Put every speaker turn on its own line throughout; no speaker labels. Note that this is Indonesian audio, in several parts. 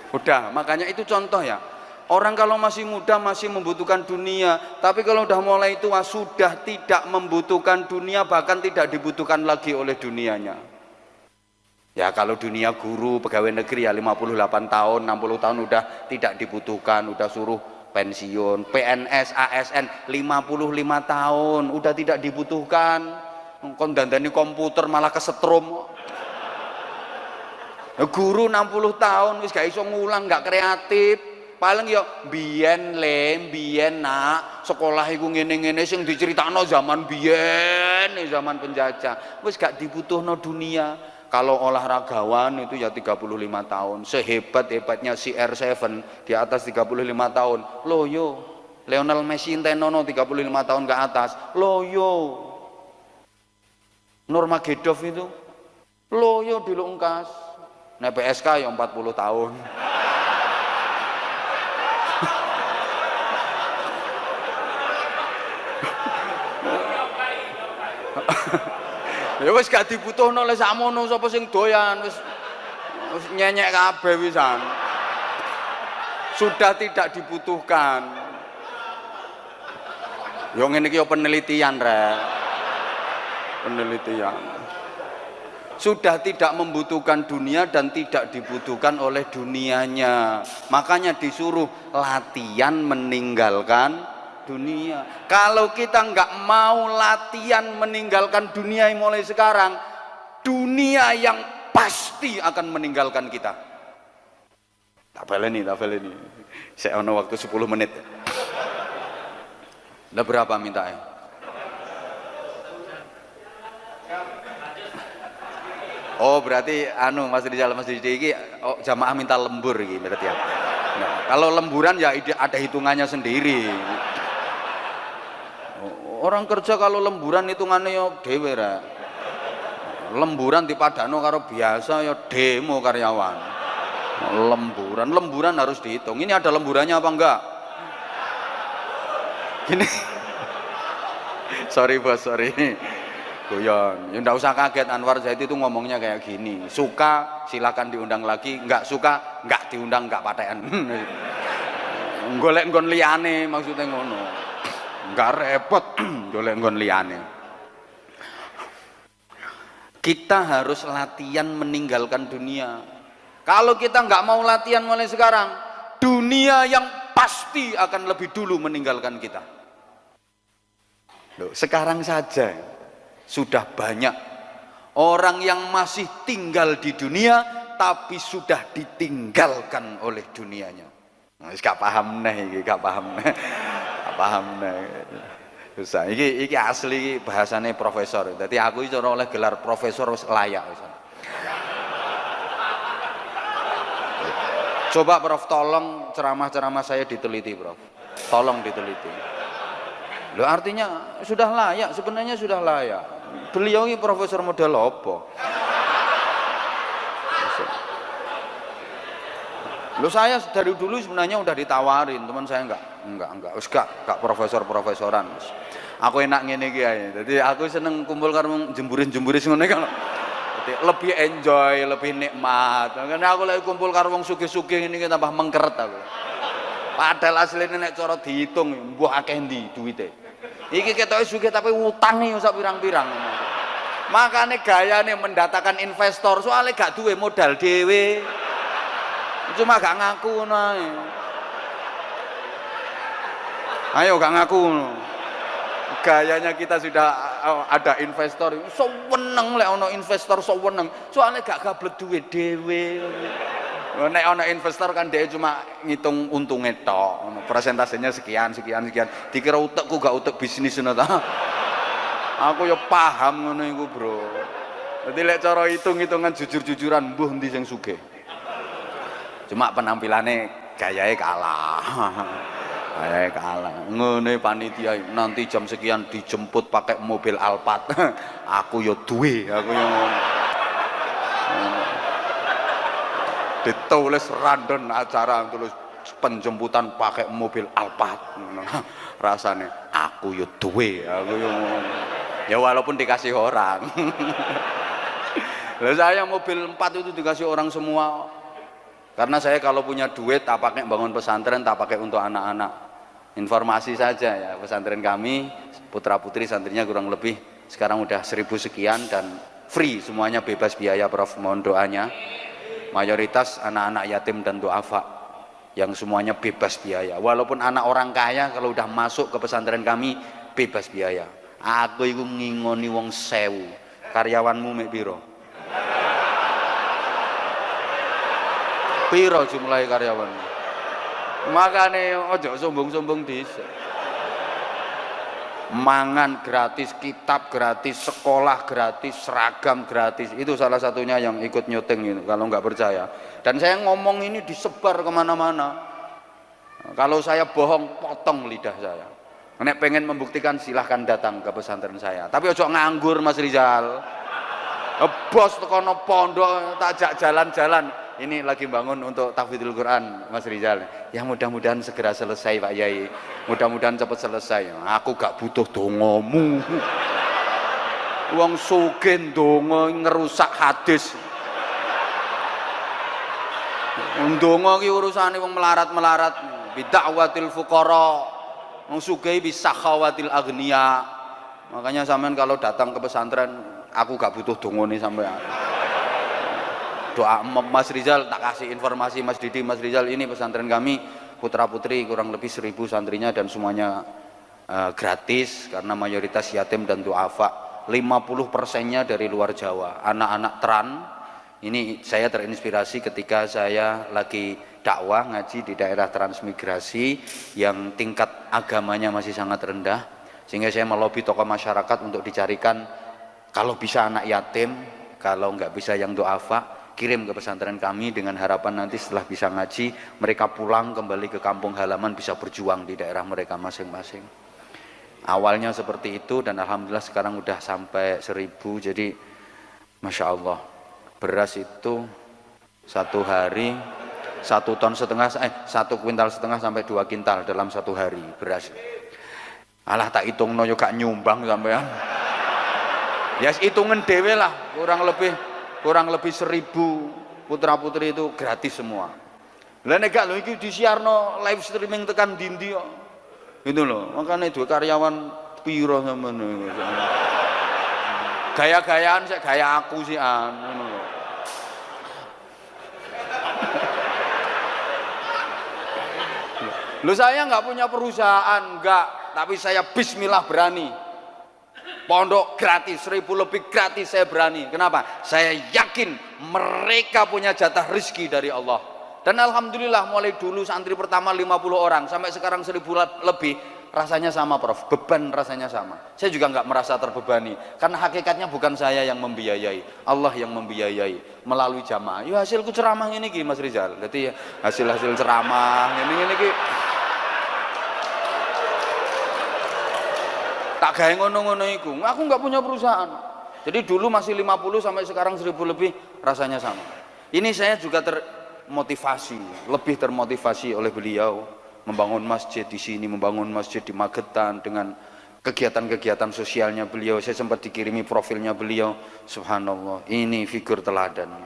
Udah, makanya itu contoh ya. Orang kalau masih muda masih membutuhkan dunia, tapi kalau udah mulai tua sudah tidak membutuhkan dunia, bahkan tidak dibutuhkan lagi oleh dunianya. Ya kalau dunia guru, pegawai negeri ya 58 tahun, 60 tahun udah tidak dibutuhkan, udah suruh pensiun. PNS, ASN 55 tahun udah tidak dibutuhkan. Kon dandani komputer malah kesetrum. Guru 60 tahun wis gak iso ngulang, gak kreatif. Paling ya biyen nak sekolah iku ngene-ngene sing diceritakno zaman biyen, zaman penjajah. Wis gak dibutuhno dunia. Kalau olahragawan itu ya 35 tahun. Sehebat-hebatnya CR7 di atas 35 tahun. Loyo. Lionel Messi entenono 35 tahun ke atas. Loyo. Nurmagomedov itu loyo dilungkas. Nek PSK ya 40 tahun. Ya wis gak dibutuhno le sakmono sapa sing doyan wis nyenyek kabeh wisan. Sudah tidak dibutuhkan. Yo ngene iki yo penelitian rek. Penelitian. Sudah tidak membutuhkan dunia dan tidak dibutuhkan oleh dunianya. Makanya disuruh latihan meninggalkan dunia. Kalau kita nggak mau latihan meninggalkan dunia mulai sekarang, dunia yang pasti akan meninggalkan kita. Tak baleni. Saya ono waktu 10 menit. Udah berapa minta ya? Oh berarti Mas Rizal ini jamaah minta lembur gitu berarti ya. Nah, kalau lemburan ya ada hitungannya sendiri. Orang kerja kalau lemburan hitungannya ya dhewe ra. Lemburan dipadano karo biasa ya demo karyawan. Lemburan harus dihitung. Ini ada lemburannya apa enggak? Gini. Sorry bos, sorry. Guyon. Ya ndak usah kaget, Anwar Zaid itu ngomongnya kayak gini. Suka silakan diundang lagi, enggak suka enggak diundang, enggak patean. Golek nggon liyane maksudnya ngono. Enggak repot golek nggon liyane. Kita harus latihan meninggalkan dunia. Kalau kita nggak mau latihan mulai sekarang, dunia yang pasti akan lebih dulu meninggalkan kita. Loh, sekarang saja sudah banyak orang yang masih tinggal di dunia tapi sudah ditinggalkan oleh dunianya. Nah, gak paham nih, gak paham nih. Paham nih. Susah. Iki asli bahasane profesor. Jadi aku itu oleh gelar profesor layak. Coba Prof tolong ceramah-ceramah saya diteliti Prof. Tolong diteliti. Loh artinya sudah layak, sebenarnya sudah layak. Beliau ini profesor model apa? Loh saya dari dulu sebenarnya udah ditawarin, teman saya enggak, enggak profesoran. Aku enak ngene iki ae. Dadi aku seneng kumpul karo jemburis-jemburis ngono kan. Dadi lebih enjoy, lebih nikmat. Karena aku lagi kumpul karo wong sugih-sugih ngene iki tambah mengkeret aku. Padahal asline nek cara dihitung mbuh akeh ndi duwite. Iki ketoke sugih tapi utange sak pirang-pirang. Makane gayane mendatangkan investor soalnya gak duwe modal dhewe. Cuma gak ngaku ngono ae. Ayo gak ngaku ngono. Gayanya kita sudah ada investor, seweneng lek ana investor seweneng. Soalnya gak gablet duit dhewe. Nek ana investor kan dia cuma ngitung untungnya tok, persentasenya sekian. Dikira utekku gak utek bisnis ngono ta. Aku ya paham ngono iku, Bro. Dadi lek cara hitung-hitungan jujur-jujuran mbuh endi sing sugih. Cuma penampilannya gayae kalah. Gayae kalah. Ngene panitia nanti jam sekian dijemput pakai mobil Alphard. Aku yo duwe, aku yo ngono. Ditulis random acara tulis penjemputan pakai mobil Alphard. Rasane aku yo duwe, aku yo ngono. Ya walaupun dikasih orang. Lah saya mobil 4 itu dikasih orang semua. Karena saya kalau punya duit tak pakai bangun pesantren, tak pakai untuk anak-anak. Informasi saja ya, pesantren kami putra putri santrinya kurang lebih sekarang udah 1000 sekian dan free semuanya, bebas biaya Prof, mohon doanya. Mayoritas anak-anak yatim dan duafa yang semuanya bebas biaya, walaupun anak orang kaya kalau udah masuk ke pesantren kami bebas biaya. Aku itu ngingoni wong 1000, karyawanmu mek piro? Piro jumlah karyawan? Makanya ojo sombong-sombong dhisik. Mangan gratis, kitab gratis, sekolah gratis, seragam gratis. Itu salah satunya yang ikut nyuting itu, kalau nggak percaya. Dan saya ngomong ini disebar kemana-mana. Kalau saya bohong, potong lidah saya. Nek pengen membuktikan silahkan datang ke pesantren saya. Tapi ojo nganggur Mas Rizal. Bos tekono pondok tajak jalan-jalan. Ini lagi bangun untuk tahfidzul Quran Mas Rizal. Ya mudah-mudahan segera selesai Pak Yai. Mudah-mudahan cepat selesai. Aku gak butuh dongomu. Wong sugih ndonga ngerusak hadis. Ndonga ki urusane wong melarat-melarat. Bid'awatil fuqara. Wong sugih bisa khawatil agniya. Makanya sampean kalau datang ke pesantren, aku gak butuh dongone sampean. Doa Mas Rizal, tak kasih informasi Mas Didi, Mas Rizal, ini pesantren kami putra putri kurang lebih 1000 santrinya dan semuanya gratis karena mayoritas yatim dan duafa. 50%-nya dari luar Jawa, anak-anak tran. Ini saya terinspirasi ketika saya lagi dakwah ngaji di daerah transmigrasi yang tingkat agamanya masih sangat rendah, sehingga saya melobi tokoh masyarakat untuk dicarikan kalau bisa anak yatim, kalau nggak bisa yang duafa, kirim ke pesantren kami dengan harapan nanti setelah bisa ngaji mereka pulang kembali ke kampung halaman bisa berjuang di daerah mereka masing-masing. Awalnya seperti itu dan alhamdulillah sekarang udah sampai 1000. Jadi Masya Allah, beras itu satu hari 1,5 ton, 1,5 kuintal sampai 2 kintal dalam satu hari beras. Alah tak hitung no juga nyumbang sampean. Ya hitungan dewe lah, kurang lebih 1000 putra putri itu gratis semua. Lah nek gak lho iki disiarno live streaming tekan dindi kok. Gitu loh. Makane duwe karyawan piro sampeyan. Gaya-gayaan sik gaya aku sih ngono lho. Loh saya nggak punya perusahaan, enggak, tapi saya bismillah berani. Pondok gratis, 1000 lebih gratis saya berani. Kenapa? Saya yakin mereka punya jatah rezeki dari Allah. Dan alhamdulillah mulai dulu santri pertama 50 orang sampai sekarang 1000 lebih, rasanya sama Prof. Beban rasanya sama. Saya juga nggak merasa terbebani karena hakikatnya bukan saya yang membiayai, Allah yang membiayai melalui jamaah. Ya hasilku ceramah ini ki Mas Rizal. Jadi hasil ceramah ini ki tak gawe ngono-ngono iku. Aku nggak punya perusahaan. Jadi dulu masih 50 sampai sekarang 1000 lebih, rasanya sama. Ini saya juga lebih termotivasi oleh beliau membangun masjid di sini, membangun masjid di Magetan dengan kegiatan-kegiatan sosialnya beliau. Saya sempat dikirimi profilnya beliau. Subhanallah, ini figur teladan.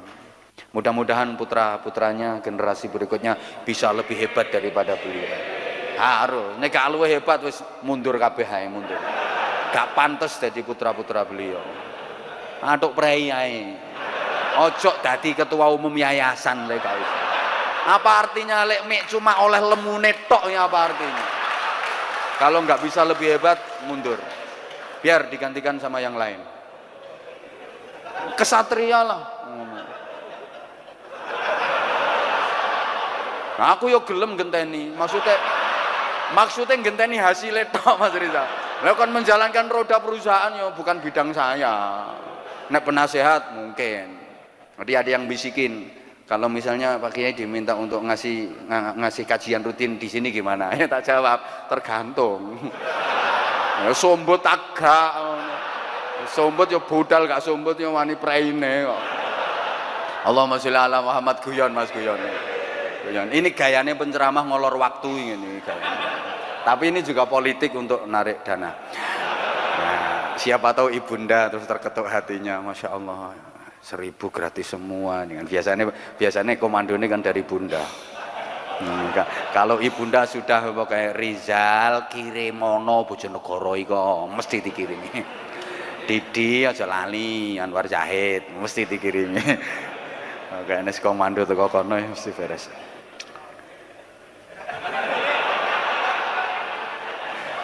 Mudah-mudahan putra-putranya generasi berikutnya bisa lebih hebat daripada beliau. Harus, nek gak luwih hebat wis mundur kabeh ae, mundur. Gak pantes jadi putra-putra beliau. Atuk prei ae. Ojo dadi ketua umum yayasan lek gak iso. Apa artinya lek mek cuma oleh lemune tok ya apa artinya? Kalau nggak bisa lebih hebat, mundur. Biar digantikan sama yang lain. Kesatria lah. Nah, aku yo gelem genteni, maksudnya genteni hasilnya tok Mas Rizal. Lah kan menjalankan roda perusahaan yo bukan bidang saya. Nek penasehat mungkin. Nanti ada yang bisikin, kalau misalnya Pak Kiai diminta untuk ngasih kajian rutin di sini gimana? Ya tak jawab, tergantung. Ya sombot agak, sombot yo budal gak sombot yo wani praine kok. Allahumma sholli ala Muhammad, guyon Mas guyon. Ini gayanya penceramah ngolor waktu ini gayanya. Tapi ini juga politik untuk narik dana. Nah, siapa tahu ibunda terus terketuk hatinya, Masya Allah. 1.000 gratis semua nih kan. Biasanya komando ini kan dari bunda. Kalau ibunda sudah kayak Rizal Kirimono Bojonegoro iko mesti dikirimi. Didi aja lali Anwar Zahid mesti dikirimi. Kayaknya komando teko kono mesti beres.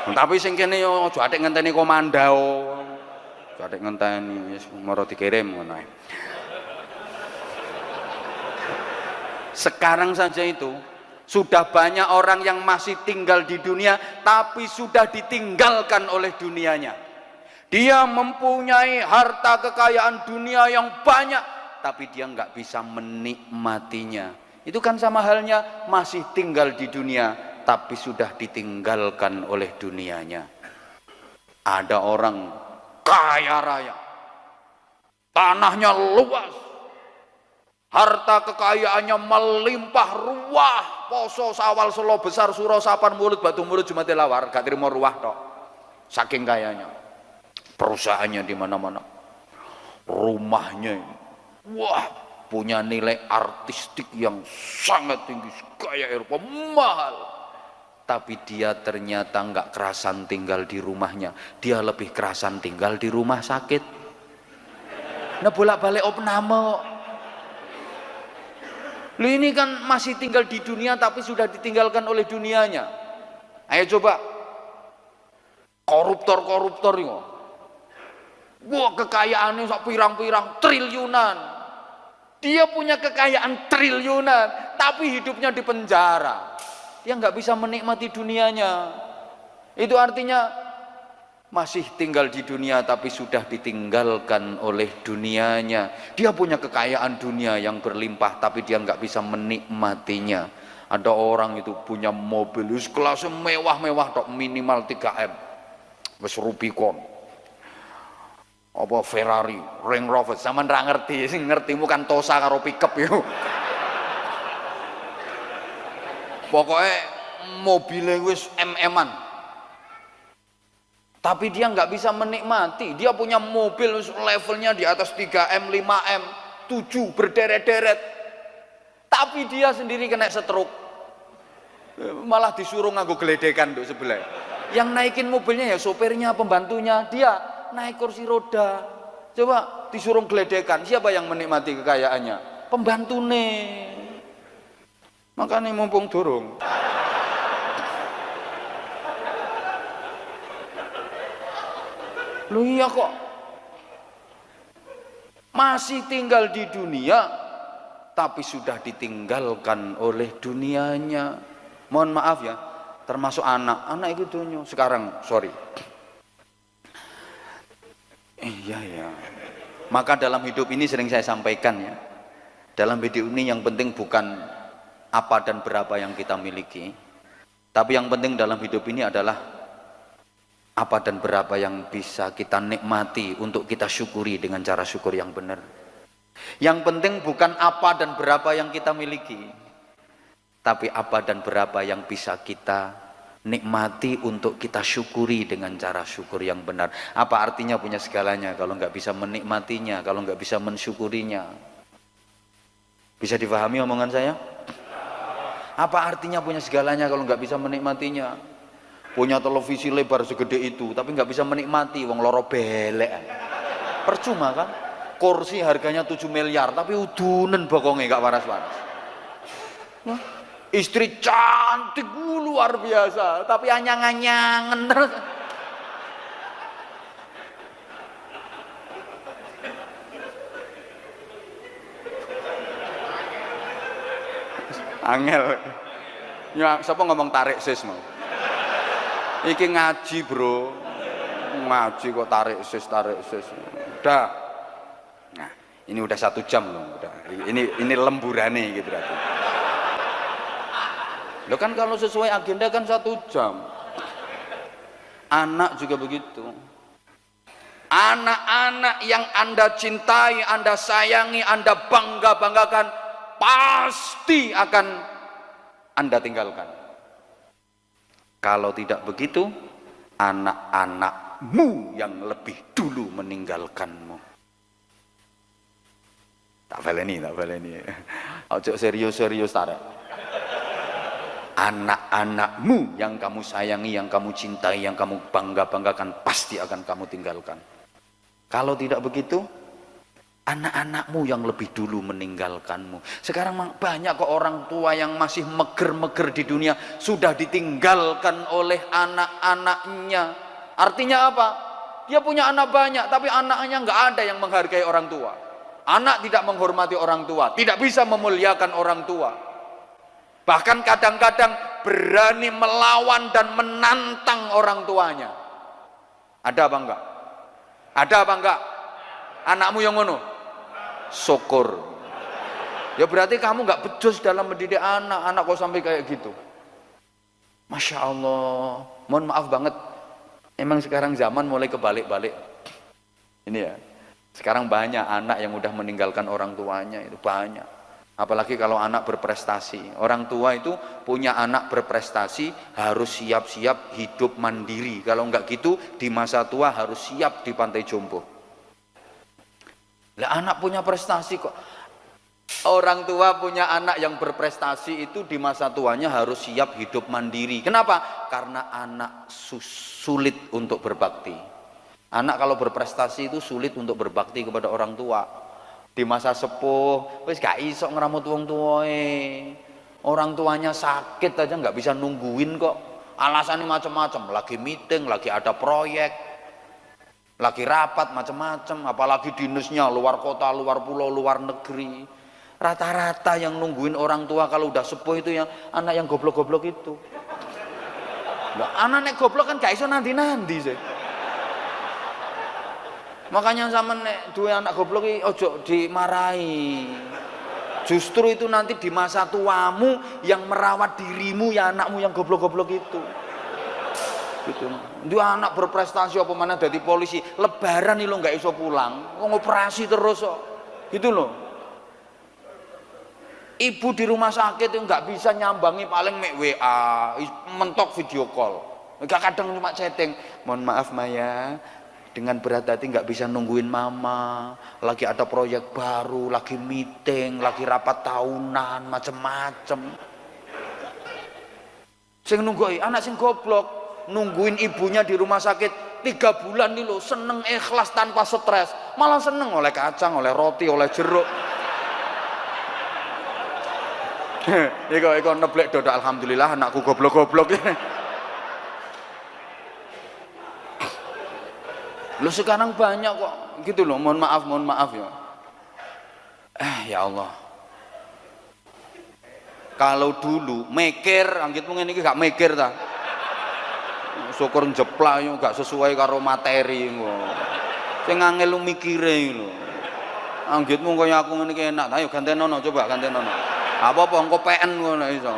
Tapi sing kene yo aja atik ngenteni komando. Aja atik ngenteni wis moro dikirim ngono ae. Sekarang saja itu sudah banyak orang yang masih tinggal di dunia tapi sudah ditinggalkan oleh dunianya. Dia mempunyai harta kekayaan dunia yang banyak tapi dia nggak bisa menikmatinya. Itu kan sama halnya masih tinggal di dunia tapi sudah ditinggalkan oleh dunianya. Ada orang kaya raya, tanahnya luas, harta kekayaannya melimpah ruah, poso sawal selo besar suro sapan mulut batu mulut Jumat lawar gak terima ruah tok. Saking kayanya. Perusahaannya di mana-mana. Rumahnya wah, punya nilai artistik yang sangat tinggi, gaya Eropa mahal. Tapi dia ternyata nggak kerasan tinggal di rumahnya. Dia lebih kerasan tinggal di rumah sakit. Nah bolak-balik opname. Ini kan masih tinggal di dunia tapi sudah ditinggalkan oleh dunianya. Ayo coba koruptor-koruptor ini. Wah kekayaannya sak pirang-pirang triliunan. Dia punya kekayaan triliunan tapi hidupnya di penjara. Dia nggak bisa menikmati dunianya. Itu artinya masih tinggal di dunia tapi sudah ditinggalkan oleh dunianya. Dia punya kekayaan dunia yang berlimpah tapi dia nggak bisa menikmatinya. Ada orang itu punya mobil kelas mewah-mewah tok minimal 3M. Wes Rubicon. Apa Ferrari, Range Rover, sampean ra ngerti, sing ngertimu kan Tosa karo pickup yo. Pokoknya mobilnya wis MM-an. Tapi dia nggak bisa menikmati. Dia punya mobil levelnya di atas 3M, 5M, 7 berderet-deret. Tapi dia sendiri kena stroke. Malah disuruh nganggo geledekan tuh sebelah. Yang naikin mobilnya ya sopirnya, pembantunya, dia naik kursi roda. Coba disuruh geledekan, siapa yang menikmati kekayaannya? Pembantune. Makanya mumpung durung. Lu iya kok masih tinggal di dunia tapi sudah ditinggalkan oleh dunianya. Mohon maaf ya, termasuk anak itu dunia sekarang, sorry. Iya ya. Maka dalam hidup ini sering saya sampaikan ya. Dalam hidup ini yang penting bukan apa dan berapa yang kita miliki. Tapi yang penting dalam hidup ini adalah apa dan berapa yang bisa kita nikmati untuk kita syukuri dengan cara syukur yang benar. Yang penting bukan apa dan berapa yang kita miliki. Tapi apa dan berapa yang bisa kita nikmati untuk kita syukuri dengan cara syukur yang benar. Apa artinya punya segalanya kalau nggak bisa menikmatinya, kalau nggak bisa mensyukurinya? Bisa dipahami omongan saya? Apa artinya punya segalanya kalau nggak bisa menikmatinya? Punya televisi lebar segede itu tapi nggak bisa menikmati, wong loro belek. Percuma kan? Kursi harganya 7 miliar tapi udunen bokonge nggak waras-waras. Istri cantik luar biasa tapi anyang-anyangan terus. Angel ya, siapa ngomong tarik sis mau iki ngaji bro, ngaji kok tarik sis udah. Nah ini udah 1 jam loh, udah. Ini lemburane gitu berarti. Loh kan kalau sesuai agenda kan 1 jam. Anak juga begitu. Anak-anak yang Anda cintai, Anda sayangi, Anda bangga-banggakan pasti akan Anda tinggalkan. Kalau tidak begitu, anak-anakmu yang lebih dulu meninggalkanmu. Tak baleni. Ojo serius-serius tarik. Anak-anakmu yang kamu sayangi, yang kamu cintai, yang kamu bangga-banggakan pasti akan kamu tinggalkan. Kalau tidak begitu, anak-anakmu yang lebih dulu meninggalkanmu. Sekarang banyak kok orang tua yang masih meger-meger di dunia, sudah ditinggalkan oleh anak-anaknya. Artinya apa? Dia punya anak banyak, tapi anaknya nggak ada yang menghargai orang tua. Anak tidak menghormati orang tua, tidak bisa memuliakan orang tua. Bahkan kadang-kadang berani melawan dan menantang orang tuanya. Ada apa enggak? Ada apa enggak? Anakmu yang ngono? Syukur. Ya berarti kamu enggak becus dalam mendidik anak kok sampai kayak gitu. Masya Allah. Mohon maaf banget. Emang sekarang zaman mulai kebalik-balik. Ini ya. Sekarang banyak anak yang udah meninggalkan orang tuanya, itu banyak. Apalagi kalau anak berprestasi. Orang tua itu punya anak berprestasi harus siap-siap hidup mandiri. Kalau enggak gitu di masa tua harus siap di pantai jompo. Lah anak punya prestasi kok. Orang tua punya anak yang berprestasi itu di masa tuanya harus siap hidup mandiri. Kenapa? Karena anak sulit untuk berbakti. Anak kalau berprestasi itu sulit untuk berbakti kepada orang tua. Di masa sepuh wis gak iso ngramut wong tuae. Orang tuanya sakit aja nggak bisa nungguin kok. Alasannya macam-macam, lagi meeting, lagi ada proyek, lagi rapat macam-macam, apalagi dinasnya luar kota, luar pulau, luar negeri. Rata-rata yang nungguin orang tua kalau udah sepuh itu yang anak yang goblok-goblok itu. Nah, anak nek goblok kan gak iso nanti-nanti sih. Makanya sama nek dua anak goblok iki ojo dimarahi. Justru itu nanti di masa tuamu yang merawat dirimu ya anakmu yang goblok-goblok itu. Gitu. Dia anak berprestasi apa mana jadi polisi, lebaran nih lo nggak iso pulang, ngoperasi terus kok. Gitu loh. Ibu di rumah sakit itu nggak bisa nyambangi paling mek WA, mentok video call. Gak kadang cuma chatting. Mohon maaf Maya, dengan berat hati nggak bisa nungguin mama, lagi ada proyek baru, lagi meeting, lagi rapat tahunan, macem-macem. Sing nunggui anak sing goblok, nungguin ibunya di rumah sakit 3 bulan nih lo, seneng ikhlas tanpa stres, malah seneng oleh kacang, oleh roti, oleh jeruk. Iko neblek dodo, alhamdulillah anakku goblok-goblok. Lu sekarang banyak kok gitu loh, mohon maaf ya. Ya Allah. Kalau dulu mikir, anggitmu ngene iki gak mikir ta. Syukur njeplak yo gak sesuai karo materi ngono. Sing angel lu mikire lho. Anggitmu kaya aku ngene iki enak, ayo gantenono coba gantenono. Apa-apa engko PN ngono iso.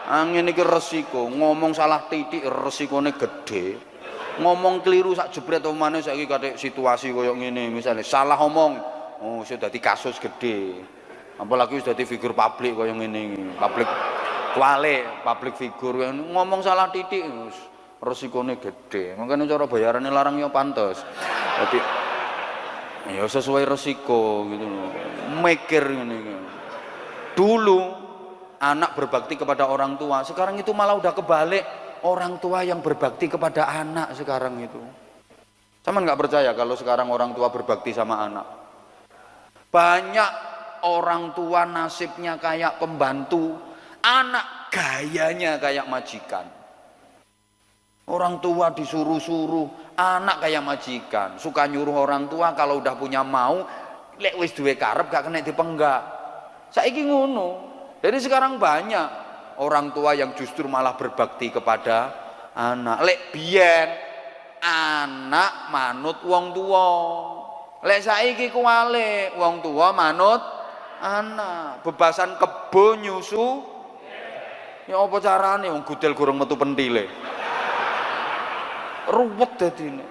Angin iki resiko, ngomong salah titik resikone gede. Ngomong keliru sak jebret omane saiki katik situasi koyo ngene misalnya salah omong oh sudah dadi kasus gede apalagi sudah dadi figur publik koyo ngene publik kuale publik figur ngomong salah titik resikone gede makanya cara bayarannya larang ya pantes jadi ya sesuai resiko gitu loh mikir ngene dulu anak berbakti kepada orang tua sekarang itu malah udah kebalik orang tua yang berbakti kepada anak sekarang itu. Sama nggak percaya kalau sekarang orang tua berbakti sama anak? Banyak orang tua nasibnya kayak pembantu, anak gayanya kayak majikan. Orang tua disuruh-suruh, anak kayak majikan. Suka nyuruh orang tua kalau udah punya mau, lek wis duwe karep gak kena dipenggak. Saiki ngono. Jadi sekarang banyak orang tua yang justru malah berbakti kepada anak. Lek biyen anak manut wong tua. Lek saiki kuwale wong tua manut anak. Bebasan kebo nyusu. Ya apa carane wong gudel gorong metu pentile. Ruwet dadine.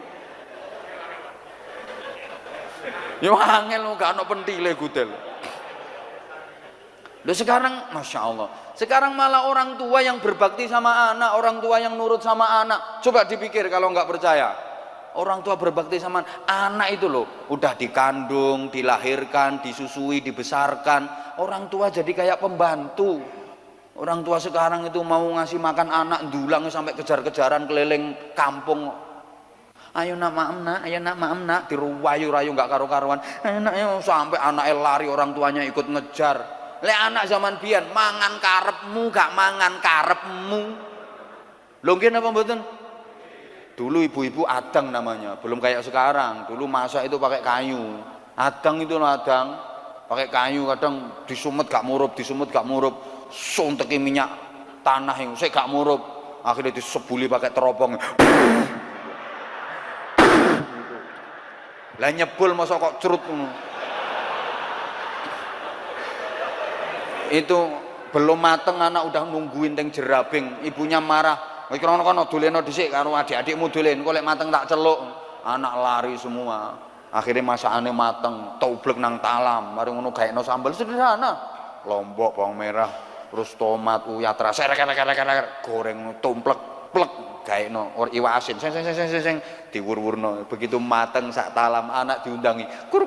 Ya angel gak ono pentile gudel. Loh sekarang Masya Allah sekarang malah orang tua yang berbakti sama anak, orang tua yang nurut sama anak. Coba dipikir kalau nggak percaya Orang tua berbakti sama anak itu loh, udah dikandung, dilahirkan, disusui, dibesarkan. Orang tua jadi kayak pembantu. Orang tua sekarang itu mau ngasih makan anak, dulang sampai kejar-kejaran keliling kampung. Ayo nak maem nak, ayo nak maem nak, diruwayu-rayu nggak karu-karuan. Ayo nak, ayo, sampai anaknya lari, orang tuanya ikut ngejar. Le anak zaman biyen mangan karepmu, gak mangan karepmu. Lho nggih napa mboten? Dulu ibu-ibu adang namanya, belum kayak sekarang. Dulu masak itu pakai kayu. Adang itu loh adang, pakai kayu, kadang disumet gak murup, disumet gak murup. Sunteki minyak tanah yang saya gak murup. Akhirnya disebuli pakai teropong. Lah nyebul masa kok cerut itu belum mateng anak udah nungguin teng jerabing, ibunya marah. Wis kono doleno dhisik karo adik-adikmu dolen, kok lek mateng tak celuk. Anak lari semua. Akhirnya masakane mateng, toblek nang talam, mari ngono gaekno sambel sederhana. Lombok bawang merah, terus tomat, uyah, serek goreng tumplek plek gaekno iwak asin sing diwur-wurno. Begitu mateng sak talam anak diundangi. Kur.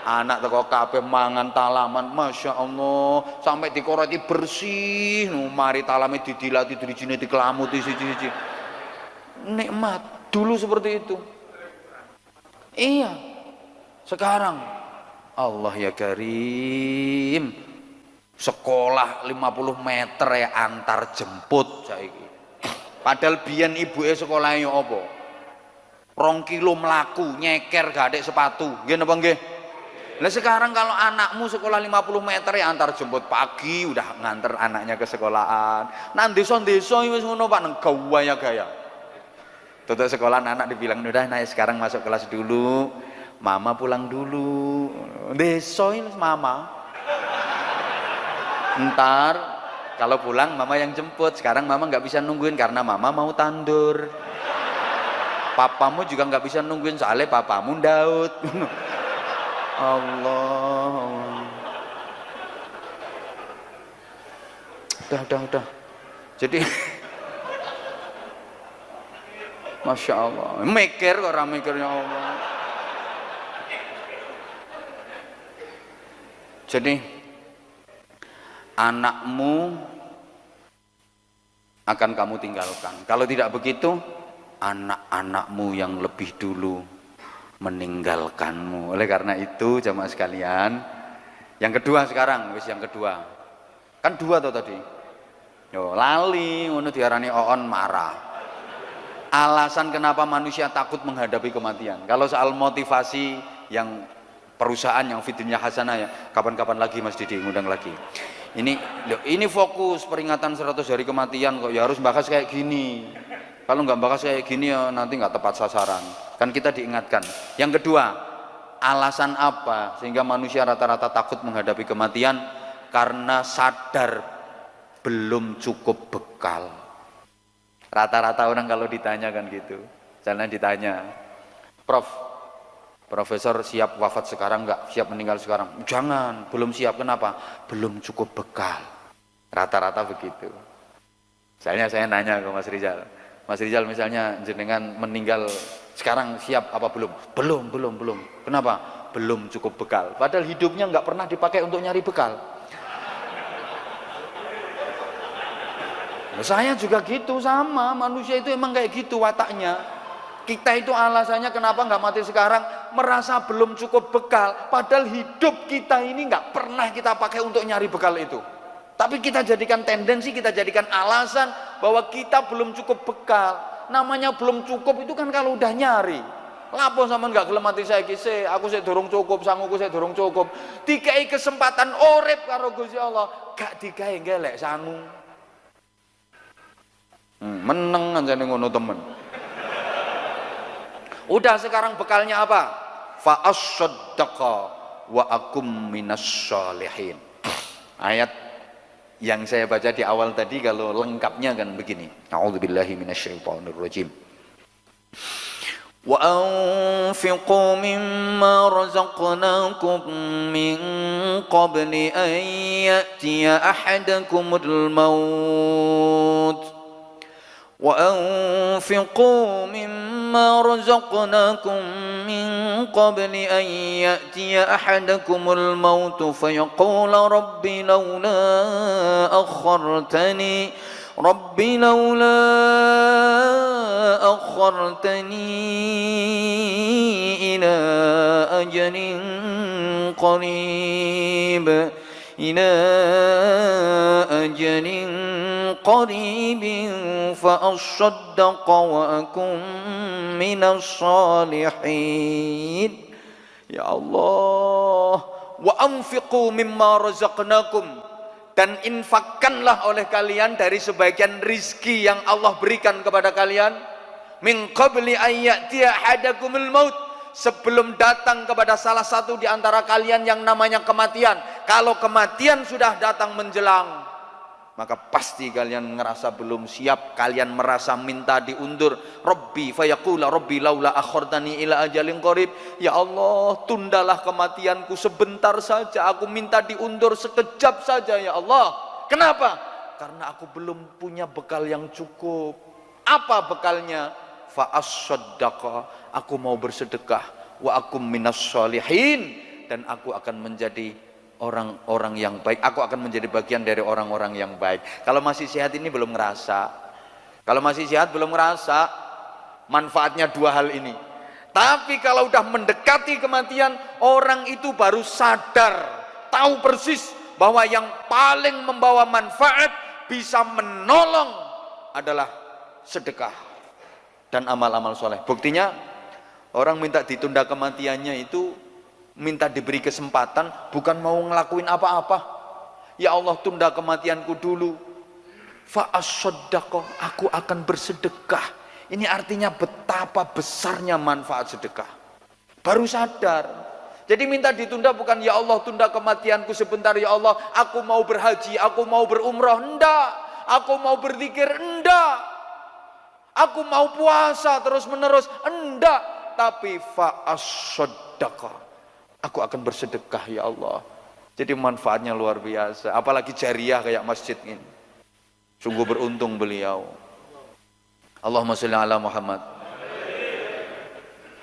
Anak teko kabeh mangan talaman, Masya Allah, sampai dikoroti bersih. Mari talame didilati, dirijine dikelamuti siji-siji. Nikmat dulu seperti itu. Iya. Sekarang Allah ya Karim. Sekolah 50 meter ya antar jemput saiki. Padahal biyen ibuke sekolahnya apa? 2 kilo mlaku, nyeker gak ada sepatu. Nggih napa nggih? Lah sekarang kalau anakmu sekolah 50 meter ya antar jemput pagi udah nganter anaknya ke sekolahan. Nang desa-desa wis ngono Pak, nang gaya-gaya. Tutup sekolah anak dibilang udah naik sekarang masuk kelas dulu. Mama pulang dulu. Desa ini mama. Ntar kalau pulang mama yang jemput. Sekarang mama nggak bisa nungguin karena mama mau tandur. Papamu juga nggak bisa nungguin soalnya papamu Daud. Allah. Udah. Jadi Masya Allah. Mikir kok orang mikirnya Allah. Jadi anakmu akan kamu tinggalkan. Kalau tidak begitu, anak-anakmu yang lebih dulu meninggalkanmu. Oleh karena itu jamaah sekalian, yang kedua sekarang, yang kedua kan 2 tuh tadi. Yo lali ngono diarani oon marah. Alasan kenapa manusia takut menghadapi kematian. Kalau soal motivasi yang perusahaan yang fitnya hasanah ya, kapan-kapan lagi Mas Didi ngundang lagi. Ini fokus peringatan 100 hari kematian kok ya harus bahas kayak gini. Kalau nggak bahas kayak gini ya nanti nggak tepat sasaran. Kan kita diingatkan. Yang kedua, alasan apa sehingga manusia rata-rata takut menghadapi kematian? Karena sadar belum cukup bekal. Rata-rata orang kalau ditanya kan gitu. Jangan ditanya, Profesor siap wafat sekarang nggak? Siap meninggal sekarang? Jangan, belum siap. Kenapa? Belum cukup bekal. Rata-rata begitu. Misalnya saya nanya ke Mas Rizal misalnya jenengan meninggal sekarang siap apa belum? Belum. Kenapa? Belum cukup bekal. Padahal hidupnya nggak pernah dipakai untuk nyari bekal. Saya juga gitu sama, manusia itu emang kayak gitu wataknya. Kita itu alasannya kenapa nggak mati sekarang, merasa belum cukup bekal. Padahal hidup kita ini nggak pernah kita pakai untuk nyari bekal itu. Tapi kita jadikan tendensi, kita jadikan alasan bahwa kita belum cukup bekal. Namanya belum cukup itu kan kalau udah nyari. Lapo sama nggak gelem mati saiki sih, aku sih durung cukup, sanguku sih durung cukup. Dikai kesempatan urip karo Gusti Allah, gak dikai gelek sangu. Meneng anjane ngono temen. Udah sekarang bekalnya apa? Fa as-saddaqa wa akum minas sholihin. Ayat yang saya baca di awal tadi kalau lengkapnya kan begini. A'udzubillahi minasyaitonirrajim. Wa anfiqu mimma razaqnakum min qabli an ya'tiya ahadakumul maut وأنفقوا مما رزقناكم من قبل أن يأتي أحدكم الموت فيقول رب لولا أخرتني إلى أجل قريب فأصدق وأكن من الصالحين. Ya Allah, wa anfiqu mimma razaqnakum, dan infakkanlah oleh kalian dari sebagian rizki yang Allah berikan kepada kalian, min qabli an ya'tiya ahadakumul maut, sebelum datang kepada salah satu di antara kalian yang namanya kematian. Kalau kematian sudah datang menjelang, maka pasti kalian ngerasa belum siap, kalian merasa minta diundur. Rabbi fayaqula rabbi laula akhartani ila ajalin qarib, ya Allah, tundalah kematianku sebentar saja, aku minta diundur sekejap saja ya Allah. Kenapa? Karena aku belum punya bekal yang cukup. Apa bekalnya? Fa as-saddaqa, aku mau bersedekah, wa akum minas sholihin, dan aku akan menjadi orang-orang yang baik, aku akan menjadi bagian dari orang-orang yang baik. Kalau masih sehat ini belum ngerasa, kalau masih sehat belum ngerasa manfaatnya dua hal ini. Tapi kalau udah mendekati kematian, orang itu baru sadar, tahu persis bahwa yang paling membawa manfaat, bisa menolong adalah sedekah dan amal-amal soleh. Buktinya orang minta ditunda kematiannya itu minta diberi kesempatan, bukan mau ngelakuin apa-apa. Ya Allah, tunda kematianku dulu. Fa as-saddaqa, aku akan bersedekah. Ini artinya betapa besarnya manfaat sedekah. Baru sadar. Jadi minta ditunda bukan ya Allah tunda kematianku sebentar ya Allah, aku mau berhaji, aku mau berumrah, enggak. Aku mau berzikir, enggak. Aku mau puasa terus menerus, enggak. Tapi fa as-saddaqa, aku akan bersedekah ya Allah. Jadi manfaatnya luar biasa. Apalagi jariah kayak masjid ini. Sungguh beruntung beliau. Allahumma sholli ala Muhammad.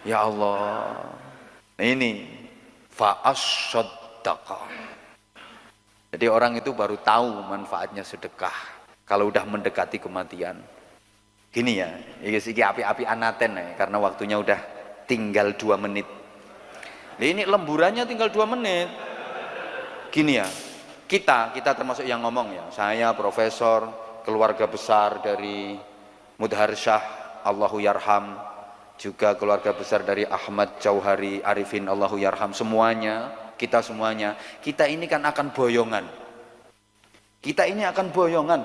Ya Allah. Ini fa'as-saddaqa. Jadi orang itu baru tahu manfaatnya sedekah kalau udah mendekati kematian. Gini ya, iki api-api anaten ya, karena waktunya udah tinggal 2 menit. Ini lemburannya tinggal 2 menit. Gini ya, kita termasuk yang ngomong ya, saya profesor, keluarga besar dari Mudharsyah, Allahu yarham, juga keluarga besar dari Ahmad Jauhari Arifin, Allahu yarham, semuanya, kita ini kan akan boyongan. Kita ini akan boyongan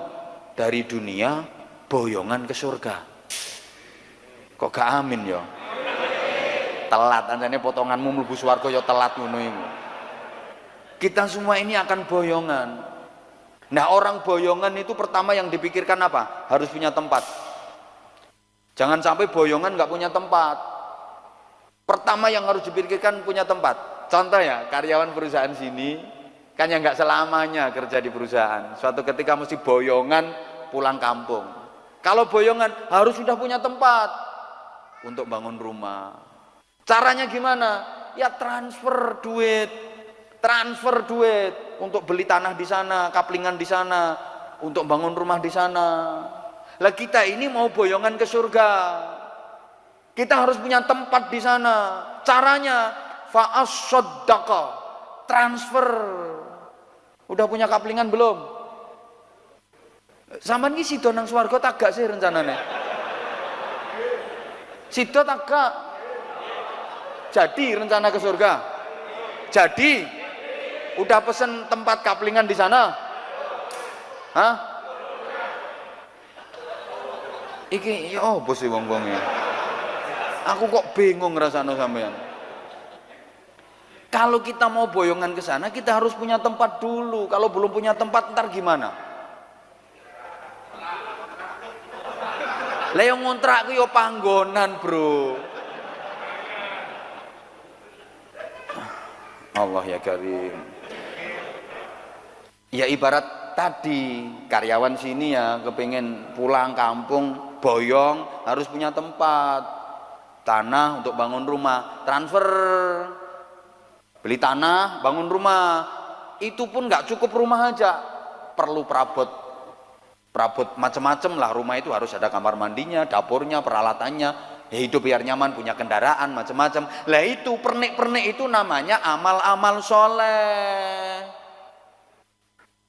dari dunia, boyongan ke surga. Kok gak amin ya? Telat, anjane potonganmu mlebu swarga ya telat ngono iku. Kita semua ini akan boyongan. Nah, orang boyongan itu pertama yang dipikirkan apa? Harus punya tempat. Jangan sampai boyongan nggak punya tempat. Pertama yang harus dipikirkan punya tempat. Contoh ya, karyawan perusahaan sini kan yang nggak selamanya kerja di perusahaan. Suatu ketika mesti boyongan pulang kampung. Kalau boyongan harus sudah punya tempat untuk bangun rumah. Caranya gimana? Ya transfer duit untuk beli tanah di sana, kaplingan di sana, untuk bangun rumah di sana. Lah kita ini mau boyongan ke surga, kita harus punya tempat di sana. Caranya fa'as-saddaqa, transfer. Udah punya kaplingan belum? Sampeyan iki sida nang swarga tak gak sih rencanane? Sida tak gak? Jadi rencana ke surga? Jadi udah pesen tempat kaplingan di sana? Hah? Iki ya opo sih wong-wong ya? Aku kok bingung ngrasakno sampean. Kalau kita mau boyongan ke sana, kita harus punya tempat dulu. Kalau belum punya tempat, ntar gimana? Lah yang ngontrak ku yo panggonan, Bro. Allah ya karim. Ya ibarat tadi karyawan sini ya kepengen pulang kampung, boyong, harus punya tempat, tanah untuk bangun rumah, transfer, beli tanah, bangun rumah. Itu pun nggak cukup rumah aja, perlu perabot macam-macam lah. Rumah itu harus ada kamar mandinya, dapurnya, peralatannya, ya hidup biar nyaman, punya kendaraan macam-macam. Lah itu pernik-pernik itu namanya amal-amal soleh.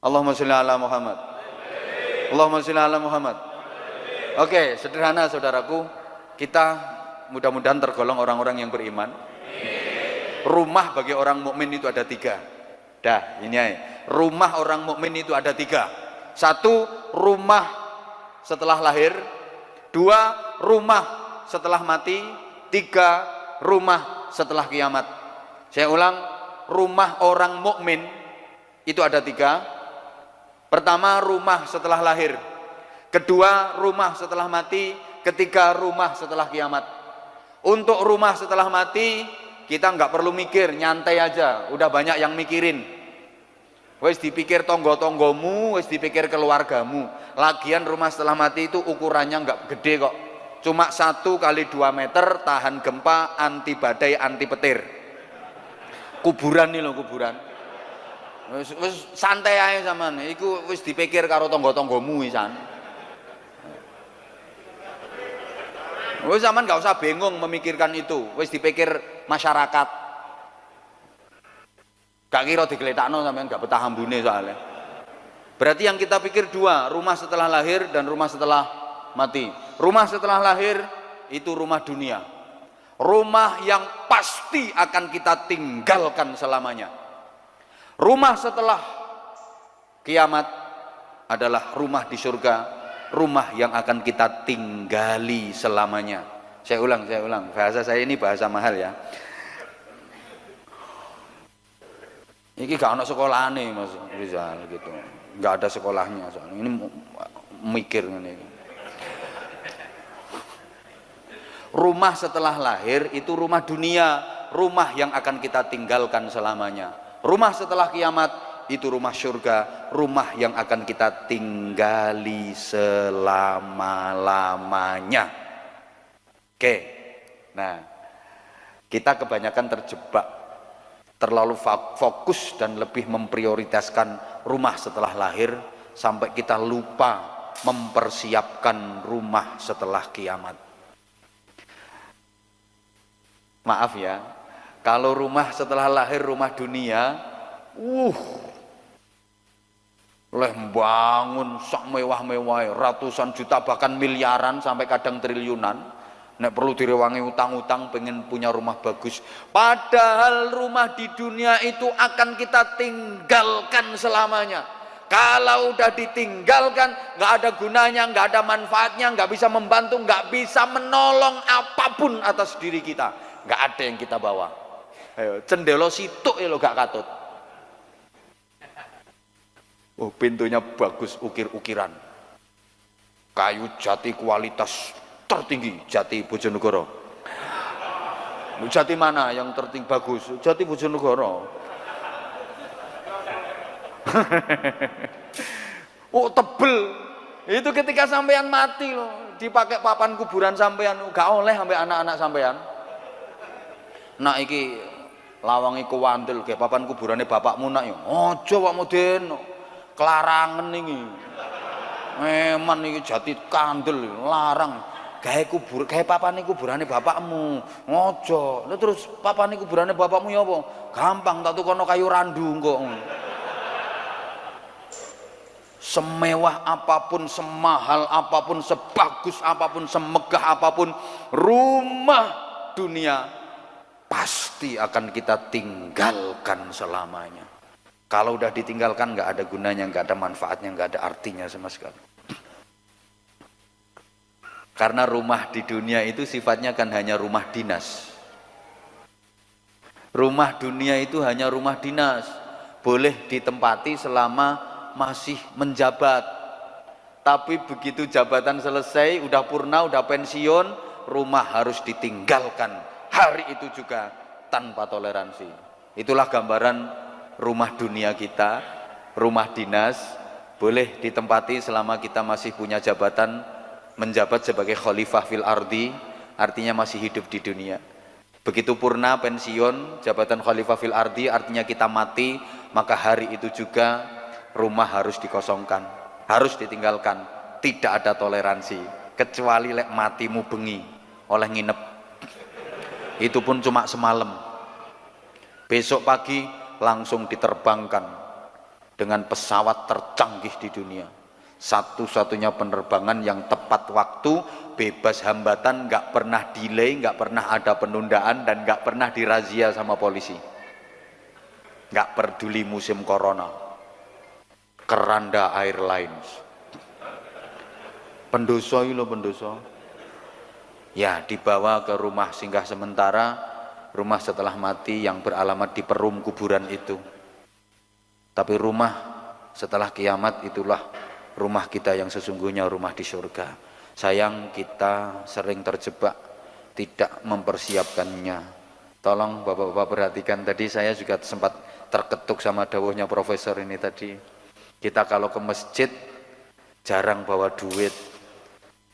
Allahumma sholli ala Muhammad. Allahumma sholli ala Muhammad. Oke, sederhana saudaraku, kita mudah-mudahan tergolong orang-orang yang beriman. Rumah bagi orang mukmin itu ada 3. Dah, ini aja. Rumah orang mukmin itu ada 3. 1, rumah setelah lahir. 2, rumah setelah mati. 3, rumah setelah kiamat. Saya ulang, rumah orang mukmin itu ada 3. Pertama, rumah setelah lahir. Kedua, rumah setelah mati. Ketiga, rumah setelah kiamat. Untuk rumah setelah mati, kita nggak perlu mikir, nyantai aja, udah banyak yang mikirin. Wes dipikir tonggo-tonggomu, wes dipikir keluargamu. Lagian rumah setelah mati itu ukurannya nggak gede kok, cuma 1 kali 2 meter, tahan gempa, anti badai, anti petir. Kuburan nih loh, kuburan. Wes santai aja sampean, iku wes dipikir karo tonggo-tonggomu wisan. Wes sampean nggak usah bingung memikirkan itu, wes dipikir masyarakat. Gak kira digeletakno sampean, gak betah ambune soalnya. Berarti yang kita pikir 2, rumah setelah lahir dan rumah setelah mati. Rumah setelah lahir itu rumah dunia, rumah yang pasti akan kita tinggalkan selamanya. Rumah setelah kiamat adalah rumah di surga, rumah yang akan kita tinggali selamanya. Saya ulang, bahasa saya ini bahasa mahal ya. Ini gak ada sekolahnya Mas Rizal gitu, gak ada sekolahnya soalnya. Ini mikir ini. Rumah setelah lahir itu rumah dunia, rumah yang akan kita tinggalkan selamanya. Rumah setelah kiamat itu rumah surga, rumah yang akan kita tinggali selama-lamanya. Oke, nah kita kebanyakan terjebak, terlalu fokus dan lebih memprioritaskan rumah setelah lahir sampai kita lupa mempersiapkan rumah setelah kiamat. Maaf ya, kalau rumah setelah lahir rumah dunia, leh bangun sak mewah-mewah, ratusan juta bahkan miliaran sampai kadang triliunan. Nek perlu direwangi utang-utang pengen punya rumah bagus, padahal rumah di dunia itu akan kita tinggalkan selamanya. Kalau udah ditinggalkan, nggak ada gunanya, nggak ada manfaatnya, nggak bisa membantu, nggak bisa menolong apapun atas diri kita, nggak ada yang kita bawa. Ayo, cendelo situk ya lo gak katut. Oh, pintunya bagus, ukir-ukiran, kayu jati kualitas tertinggi, jati Bojonegoro. Jati mana yang tertinggi bagus? Jati Bojonegoro. Oh, tebel. Itu ketika sampean mati loh, dipakai papan kuburan sampean, gak oleh sampai anak-anak sampean. Nak iki lawangi kuwantil kayak papan kuburannya bapakmu nak yo. Ojo Pak Muden, kelarangan iki. Meman iki jati kandel, larang. Kayak papane kuburane bapakmu, ngojo. Lha terus papane kuburane bapakmu ya apa? Gampang tak tukono kayu randu kok. Semewah apapun, semahal apapun, sebagus apapun, semegah apapun rumah dunia pasti akan kita tinggalkan selamanya. Kalau udah ditinggalkan nggak ada gunanya, nggak ada manfaatnya, nggak ada artinya sama sekali. Karena rumah di dunia itu sifatnya kan hanya rumah dinas. Rumah dunia itu hanya rumah dinas, boleh ditempati selama masih menjabat. Tapi begitu jabatan selesai, udah purna, udah pensiun, rumah harus ditinggalkan. Hari itu juga tanpa toleransi. Itulah gambaran rumah dunia kita, rumah dinas, boleh ditempati selama kita masih punya jabatan, menjabat sebagai khalifah fil ardi, artinya masih hidup di dunia. Begitu purna pensiun jabatan khalifah fil ardi, artinya kita mati, maka hari itu juga rumah harus dikosongkan, harus ditinggalkan. Tidak ada toleransi kecuali lek matimu bengi oleh nginep, itu pun cuma semalam. Besok pagi langsung diterbangkan dengan pesawat tercanggih di dunia, satu-satunya penerbangan yang tepat waktu, bebas hambatan, nggak pernah delay, nggak pernah ada penundaan, dan nggak pernah dirazia sama polisi. Nggak peduli musim corona. Keranda Airlines. Pendoso itu loh, pendoso. Ya, dibawa ke rumah singgah sementara, rumah setelah mati yang beralamat di Perum kuburan itu. Tapi rumah setelah kiamat itulah rumah kita yang sesungguhnya, rumah di surga. Sayang kita sering terjebak, tidak mempersiapkannya. Tolong bapak-bapak perhatikan, tadi saya juga sempat terketuk sama dawuhnya profesor ini tadi. Kita kalau ke masjid jarang bawa duit.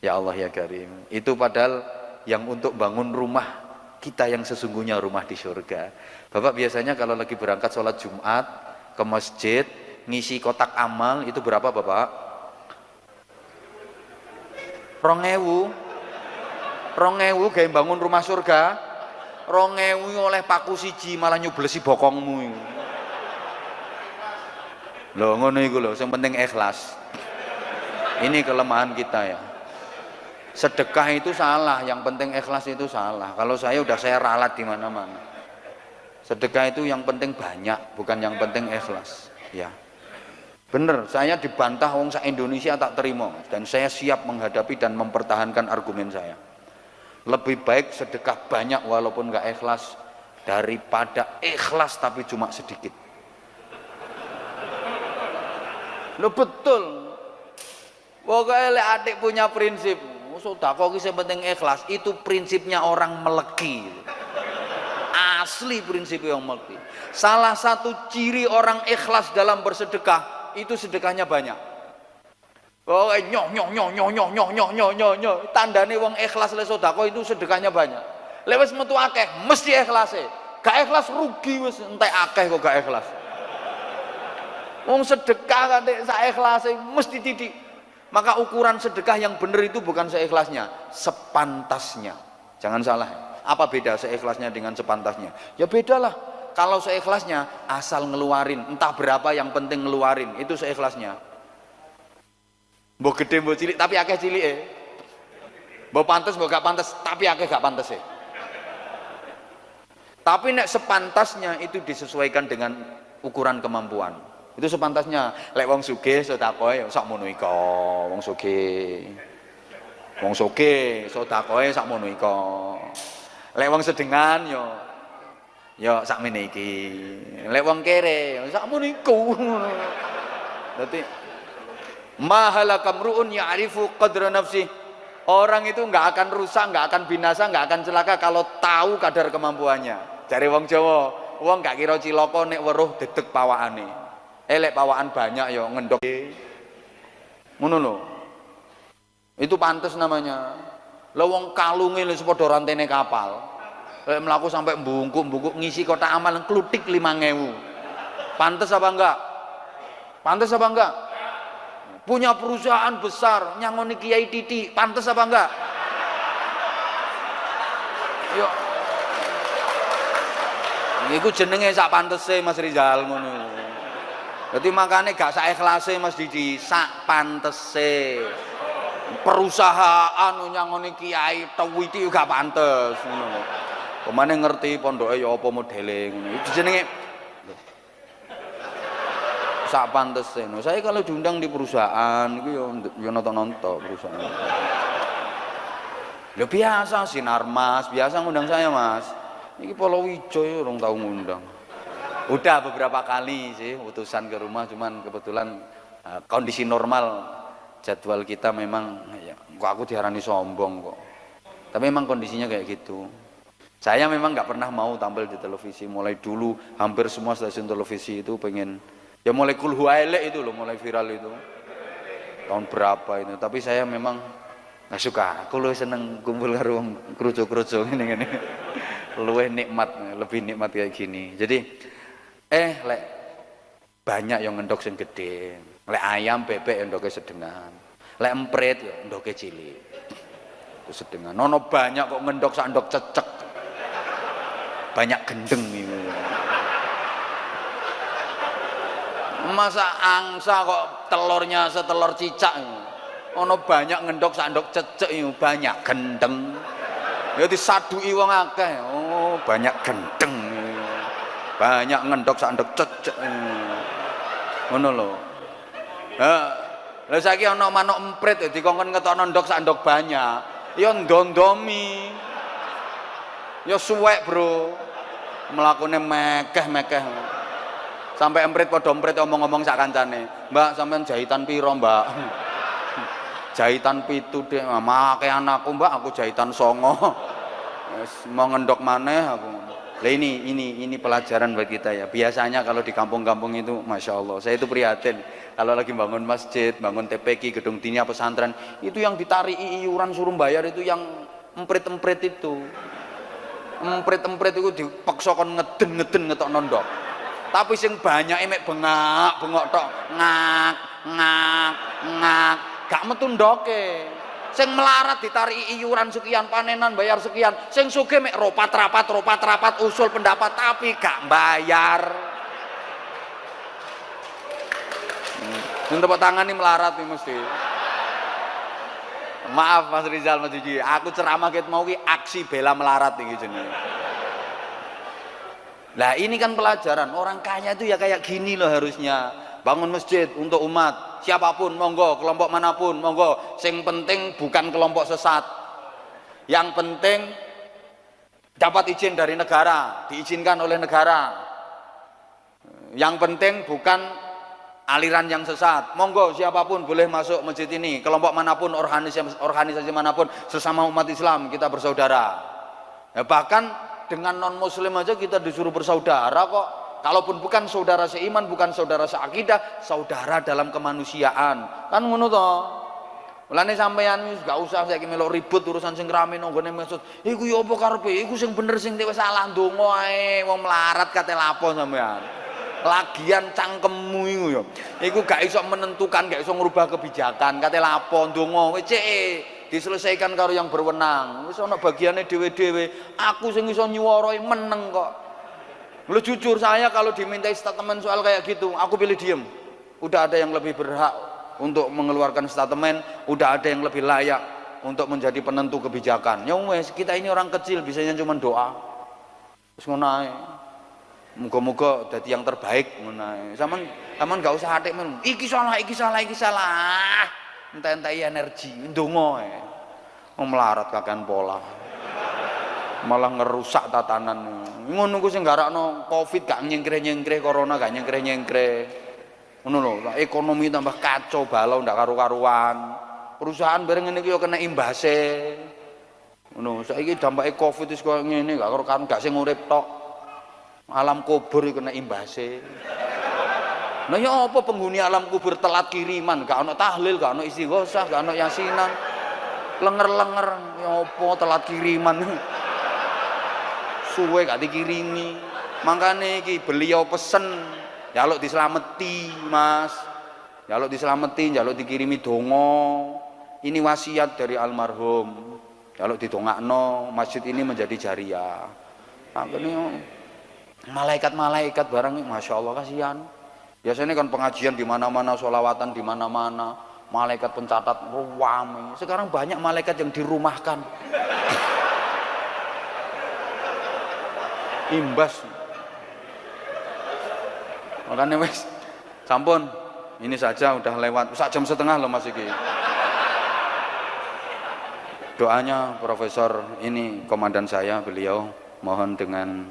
Ya Allah ya Karim, itu padahal yang untuk bangun rumah kita yang sesungguhnya, rumah di surga. Bapak biasanya kalau lagi berangkat sholat Jumat ke masjid, ngisi kotak amal itu berapa Bapak? 2.000 kayak bangun rumah surga. 2.000 oleh paku siji malah nyublesi bokongmu. Loh ngono iku lho, yang penting ikhlas. Ini kelemahan kita ya. Sedekah itu salah, yang penting ikhlas itu salah. Kalau saya ralat di mana-mana. Sedekah itu yang penting banyak, bukan yang penting ikhlas. Ya, bener. Saya dibantah wong se-Indonesia tak terima, dan saya siap menghadapi dan mempertahankan argumen saya. Lebih baik sedekah banyak walaupun nggak ikhlas daripada ikhlas tapi cuma sedikit. Lo betul. Pokoknya lek adik punya prinsip. Sedekah ki sing penting ikhlas, itu prinsipnya orang Meleki. Asli prinsipnya orang Meleki. Salah satu ciri orang ikhlas dalam bersedekah itu sedekahnya banyak. Oh nyoh. Tandane wong ikhlas le sedekah itu sedekahnya banyak. Lek wis metu akeh mesti ikhlase. Gak ikhlas rugi wis, entek akeh kok gak ikhlas. Wong sedekah kan sak ikhlase mesti titik. Maka ukuran sedekah yang benar itu bukan seikhlasnya, sepantasnya. Jangan salah. Apa beda seikhlasnya dengan sepantasnya? Ya bedalah. Kalau seikhlasnya asal ngeluarin, entah berapa yang penting ngeluarin, itu seikhlasnya. Mbok gede mbok cilik tapi akeh cilike. Mbok pantes mbok gak pantes tapi akeh gak pantes. Tapi nek sepantasnya itu disesuaikan dengan ukuran kemampuan. Itu sepantasnya. Lek wong sugih sedekahe sak mono ika, wong sugih. Wong sugih sedekahe sak mono ika. Lek wong sedengan yo sak mene iki. Lek wong kere sak mono iku. Dadi mahalakam ru'un ya'rifu qadra nafsi. Orang itu enggak akan rusak, enggak akan binasa, enggak akan celaka kalau tahu kadar kemampuannya. Jare wong Jawa, wong gak kira cilaka nek weruh dedeg pawakane. Lek pawaan banyak ya ngendok ngono lho, itu pantes namanya. Lah wong kalunge wis padha rantene kapal, lek mlaku sampai mbungkuk-mbungkuk ngisi kotak amal klutik 5.000. Pantes apa enggak? Pantes apa enggak? Punya perusahaan besar nyangoni Kiai Titi, pantes apa enggak? Yo iku jenenge sak pantese Mas Rizal ngono. Jadi makanya gak sak ikhlase Mas Didi, sak pantese. Perusahaan nyangoni kiai tewiti gak pantes ngono. Pemane ngerti pondoke ya apa modele ngono. Itu jenenge sak pantese. No, saya kalau diundang di perusahaan iku ya nonton-nonton perusahaan. Ya biasa Sinarmas, biasa ngundang saya Mas. Iki Polowijo ya orang tahu ngundang. Udah beberapa kali sih utusan ke rumah, cuman kebetulan kondisi normal jadwal kita memang ya, kok aku diharani sombong kok. Tapi memang kondisinya kayak gitu. Saya memang nggak pernah mau tampil di televisi. Mulai dulu hampir semua stasiun televisi itu pengen, ya mulai Kulhu Aile itu loh, mulai viral itu. Tahun berapa itu. Tapi saya memang Nah, suka, aku luwih seneng kumpul karo wong krucu-krucu ngene-ngene. Luwih nikmat, lebih nikmat kayak gini. Jadi lek banyak yang ngendok sing gede. Lek ayam bebek ya ndoke sedengan. Lek emprit ya ndoke cilik. Itu sedengan. Nono banyak kok ngendok sak ndok cecek. Banyak gendeng itu. Masa angsa kok telurnya setelur cicak. Ono banyak ngendok sak ndok cecek itu banyak gendeng. Ya disadui wong akeh. Oh, banyak gendeng. Banyak ngendok sak ndok cecek. Ngono lho. Lah saiki ana manuk emprit dikongkon ngetokno ndok sak ndok banyak. Ya ndondomi. Ya suwek, Bro. Mlakune mekeh-mekeh. Sampai emprit padha emprit omong-omong sak kancane. Mbak, sampean jahitan piro, Mbak? Jahitan 7 dek, make anakku Mbak, aku jahitan 9. Mau ngendok maneh aku. Lah ini pelajaran buat kita ya. Biasanya kalau di kampung-kampung itu, masya Allah, saya itu prihatin. Kalau lagi bangun masjid, bangun TPQ, gedung dinia pesantren, itu yang ditarik iuran suruh bayar itu yang emprit-emprit itu. Emprit-emprit itu dipaksa kon ngeden ngetok nondok. Tapi sing banyak emek bengok tok, ngak. Gak metu ndoke. Sing melarat ditarik iuran sekian, panenan bayar sekian. Sing sugih mek ropat usul pendapat tapi gak bayar. Tepuk tangan nih melarat nih mesti. Maaf Mas Rizal, Mas Jiji, aku ceramah ket mau ki aksi bela melarat iki jenenge. Lah ini kan pelajaran, orang kaya itu ya kayak gini loh harusnya. Bangun masjid untuk umat, siapapun monggo, kelompok manapun monggo. Sing penting bukan kelompok sesat. Yang penting dapat izin dari negara, diizinkan oleh negara. Yang penting bukan aliran yang sesat. Monggo siapapun boleh masuk masjid ini, kelompok manapun, organisasi manapun, sesama umat Islam kita bersaudara. Ya, bahkan dengan non muslim aja kita disuruh bersaudara kok. Kalaupun bukan saudara seiman, bukan saudara seakidah, saudara dalam kemanusiaan. Kan ngono to. Mulane sampean wis gak usah saiki melok ribut urusan sing rame nang gone maksud. Iku yo apa karepe? Iku sing bener sing wis salah ndonga ae. Wong melarat kate lapo sampean. Lagian cangkemmu iku yo. Iku gak iso menentukan, gak iso ngrubah kebijakan. Kate lapo ndonga wis diselesaikan karo yang berwenang. Wis ana bagiane dhewe-dhewe. Aku sing iso nyuwarai meneng kok. Lu jujur, saya kalau dimintai statement soal kayak gitu, aku pilih diem. Udah ada yang lebih berhak untuk mengeluarkan statement, udah ada yang lebih layak untuk menjadi penentu kebijakan. Ya wes, kita ini orang kecil, bisanya cuma doa. Terus ngono ae. Muga-muga dadi yang terbaik ngono ae. Sampean gak usah atik men. Iki salah. Entek-entek energi, ndonga ae. Wong melarat kakean pola. Malah ngerusak tatanan. Ngono ku sing garakno Covid gak nyengkre-nyengkre, corona gak nyengkre-nyengkre. Ngono lho, ekonomi tambah kacau balau ndak karu-karuan. Perusahaan bareng ngene iki yo kena imbase. Ngono, saiki dampake Covid wis koyo ngene gak karu-karuan, gak sing urip tok. Alam kubur iki kena imbase. Nah ya apa penghuni alam kubur telat kiriman, gak ono tahlil, gak ono istighosah, gak ono yasinan. Lenger-lenger ya apa telat kiriman. Suwe gak dikirimi. Makanya iki beliau pesen jaluk diselameti Mas, jaluk diselameti, jaluk dikirimi dongo. Ini wasiat dari almarhum, jaluk didongakno masjid ini menjadi jariah. Makanya malaikat-malaikat barang, masya Allah kasihan. Biasanya kan pengajian di mana-mana, sholawatan di mana-mana, malaikat pencatat ruwame. Sekarang banyak malaikat yang dirumahkan. Imbas. Makanya wes sampun, ini saja udah lewat 1,5 jam loh Mas iki. Doanya Profesor ini komandan saya, beliau mohon dengan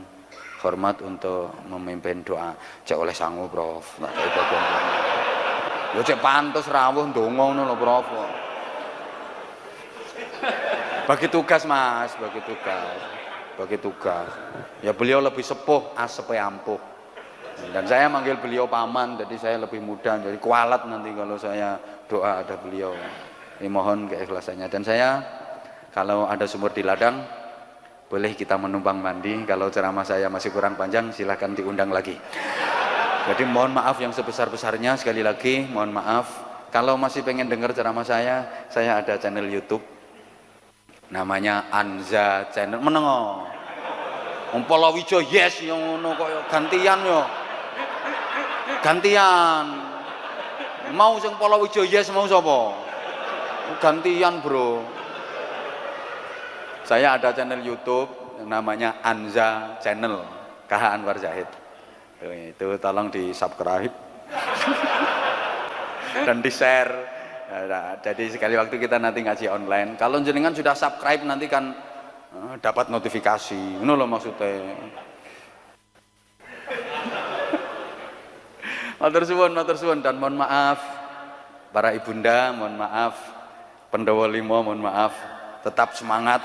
hormat untuk memimpin doa. Cek oleh sangu Prof. Nggak kayak bagian. Yo cek pantes rawuh ndonga ngono lho Prof. Bagi tugas Mas, bagi tugas. Ya beliau lebih sepuh, asepe ampuh. Dan saya manggil beliau paman, jadi saya lebih mudah, jadi kualat nanti kalau saya doa ada beliau. mohon keikhlasannya. Dan saya kalau ada sumur di ladang boleh kita menumpang mandi. Kalau ceramah saya masih kurang panjang silahkan diundang lagi. Jadi mohon maaf yang sebesar-besarnya, sekali lagi mohon maaf. Kalau masih pengen dengar ceramah saya ada channel YouTube namanya Anza Channel. Menengo Palawija yes yang ngono kaya gantian yo. Gantian. Mau sing Palawija yes mau sapa? Gantian, Bro. Saya ada channel YouTube yang namanya Anza Channel KH Anwar Zahid. Itu tolong di-subscribe dan di-share. Nah, jadi sekali waktu kita nanti ngaji online, kalau jenengan sudah subscribe nanti kan dapat notifikasi. Ngono lho maksudnya. Matur suwun dan mohon maaf para ibunda, mohon maaf Pendowo Limo, mohon maaf. Tetap semangat,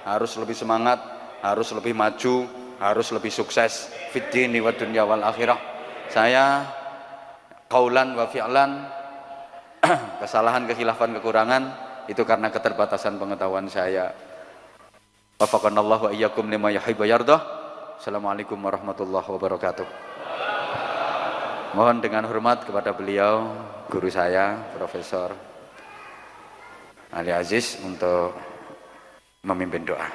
harus lebih semangat, harus lebih maju, harus lebih sukses fid dini wa dunya wal akhirah. Saya qaulan wa fi'lan kesalahan, kekhilafan, kekurangan itu karena keterbatasan pengetahuan saya. Wafaqanallahu wa iyyakum lima yuhibbu wa yardah. Assalamualaikum warahmatullahi wabarakatuh. Mohon dengan hormat kepada beliau, guru saya, Profesor Ali Aziz, untuk memimpin doa.